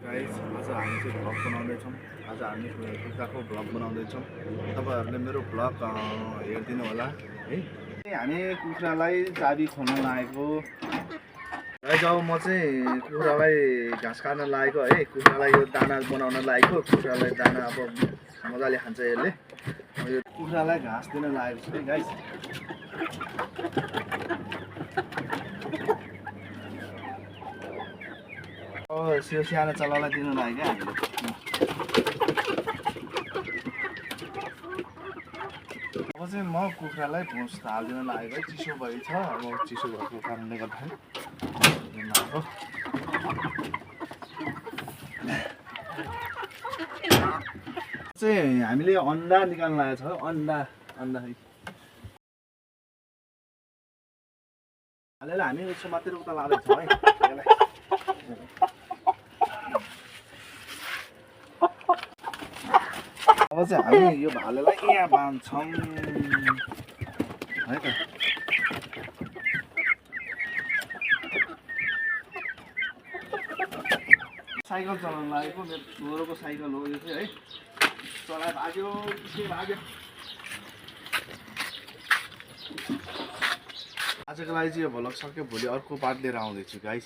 Guys आज हामी चाहिँ भ्लग बनाउँदैछौँ। आज हामी कुखुराको भ्लग बनाउँदैछौँ। तपाईँहरूले मेरो भ्लग हेरिदिनु होला है। हामी कुखुरालाई चाबी खोल्न लागेको है। जब म चाहिँ कुखुरालाई घाँस काट्न लागेको है, कुखुरालाई यो दाना बनाउन लागेको। कुखुरालाई दाना अब मजाले खान्छ यसले। यो कुखुरालाई घाँस दिन लागेको छु है गाइस। यो सानो चल्लालाई दिनु लाग्यो क्या हामीले। अब चाहिँ म कुखुरालाई भुस हालिदिन लागेको है। चिसो भएको छ, अब चिसो भएको कारणले गर्दाखेरि चाहिँ हामीले अन्डा निकाल्न लागेको छ। अन्डा है हालेर हामी यसो मात्रै उता लाँदैछौँ है। अब चाहिँ हामी यो भालेलाई यहाँ बाँध्छौँ है त। साइकल चलाउन लागेको मेरो छोरोको साइकल हो यो चाहिँ है। चलाएर भाग्यो के भाग्यो। आजको लागि चाहिँ यो भ्लग सक्यो, भोलि अर्को पार्ट लिएर आउँदैछु गाइस।